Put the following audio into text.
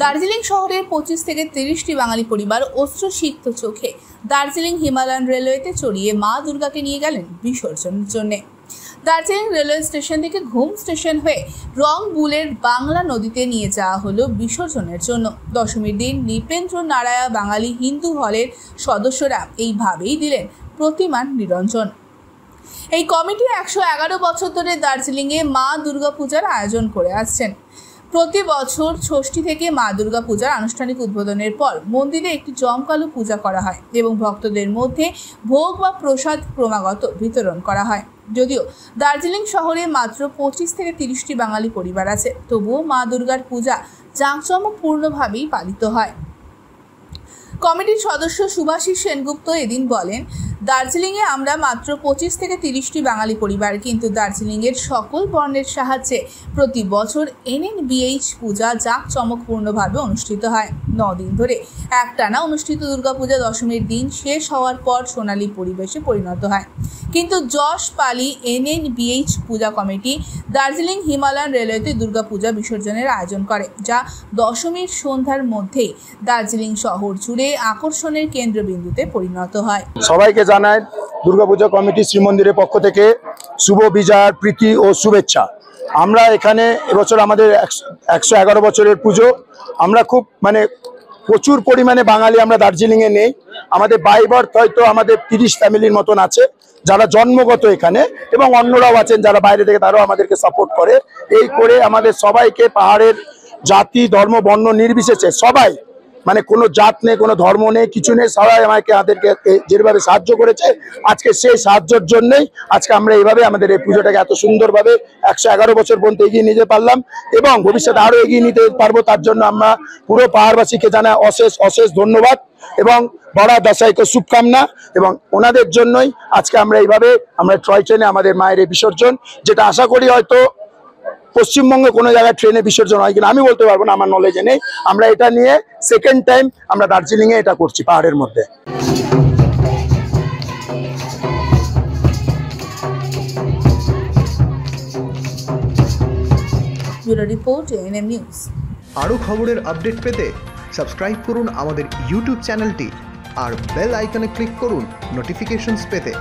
দার্জিলিং শহরের 25 থেকে 30টি বাঙালি পরিবার অশ্রুসিক্ত চোখে দার্জিলিং হিমালয়ান রেলওয়েতে চড়িয়ে মা দুর্গাকে নিয়ে গেলেন বিসর্জনের জন্য। দার্জিলিং রেলওয়ে স্টেশন থেকে ঘুম স্টেশন হয়ে রংপুরের বাংলা নদীতে নিয়ে যাওয়া হলো বিসর্জনের জন্য। দশমীর দিন নৃপেন্দ্র নারায়ণ বাঙালি হিন্দু হলের সদস্যরা এইভাবেই দিলেন প্রতিমার নিরঞ্জন। এই কমিটি 111 বছর ধরে দার্জিলিংয়ে মা দুর্গা পূজার আয়োজন করে আসছেন। প্রতি বছর ষষ্ঠী থেকে মা দুর্গা পূজার আনুষ্ঠানিক উদ্বোধনের পর মন্দিরে একটি জমকালো পূজা করা হয় এবং ভক্তদের মধ্যে ভোগ বা প্রসাদ ক্রমাগত বিতরণ করা হয়। যদিও দার্জিলিং শহরে মাত্র 25 থেকে 30টি বাঙালি পরিবার আছে, তবুও মা দুর্গার পূজা জাঁকজমকপূর্ণভাবেই পালিত হয়। কমিটির সদস্য সুভাষিস সেনগুপ্ত এদিন বলেন, দার্জিলিংয়ে আমরা মাত্র 25 থেকে 30টি বাঙালি পরিবার, কিন্তু দার্জিলিংয়ের সকল বর্ণের সাহায্যে প্রতি বছর NNBH পূজা জাঁকজমকপূর্ণভাবে অনুষ্ঠিত হয়। 9 দিন ধরে একটানা অনুষ্ঠিত দুর্গাপূজা দশমীর দিন শেষ হওয়ার পর সোনালী পরিবেশে পরিণত হয়। কিন্তু যশ পালি NNBH পূজা কমিটি দার্জিলিং হিমালয়ান রেলওয়েতে দুর্গাপূজা বিসর্জনের আয়োজন করে, যা দশমীর সন্ধ্যার মধ্যেই দার্জিলিং শহর জুড়ে আকর্ষণের কেন্দ্রবিন্দুতে পরিণত হয়। সবাইকে জানাই দুর্গাপূজা কমিটি শ্রীমন্দিরের পক্ষ থেকে শুভ বিজয়ার প্রীতি ও শুভেচ্ছা। আমরা এখানে এবছর আমাদের 111 বছরের পুজো। আমরা খুব প্রচুর পরিমাণে বাঙালি আমরা দার্জিলিংয়ে নেই। আমাদের বাই বার্থ হয়তো আমাদের 30 ফ্যামিলির মতন আছে যারা জন্মগত এখানে, এবং অন্যরাও আছেন যারা বাইরে থেকে, তারাও আমাদেরকে সাপোর্ট করে। এই করে আমাদের সবাইকে, পাহাড়ের জাতি ধর্ম বর্ণ নির্বিশেষে সবাই, কোনো জাত নেই, কোনো ধর্ম নেই, কিছু নেই, সবাই আমাদেরকে যেভাবে সাহায্য করেছে, আজকে সেই সাহায্যের জন্যই আজকে আমরা এইভাবে আমাদের এই পুজোটাকে এত সুন্দরভাবে 111 বছর পর্যন্ত এগিয়ে নিতে পারলাম এবং ভবিষ্যতে আরো এগিয়ে নিতে পারবো। তার জন্য আমরা পুরো পাহাড়বাসীকে জানাই অশেষ অশেষ ধন্যবাদ এবং বড় দশাইকে শুভকামনা। এবং ওনাদের জন্যই আজকে আমরা এইভাবে টয় ট্রেনে আমাদের মায়ের এই বিসর্জন, যেটা আশা করি হয়তো পশ্চিমবঙ্গে কোনো জায়গায় ট্রেনে বিসর্জন হয় কিনা আমি বলতে পারবো না, আমার নলেজে নেই। আমরা এটা নিয়ে সেকেন্ড টাইম আমরা দার্জিলিংয়ে এটা করছি পাহাড়ের মধ্যে। Bureau report ANM news. আরও খবরের আপডেট পেতে সাবস্ক্রাইব করুন আমাদের ইউটিউব চ্যানেলটি আর বেল আইকনে ক্লিক করুন নোটিফিকেশনস পেতে।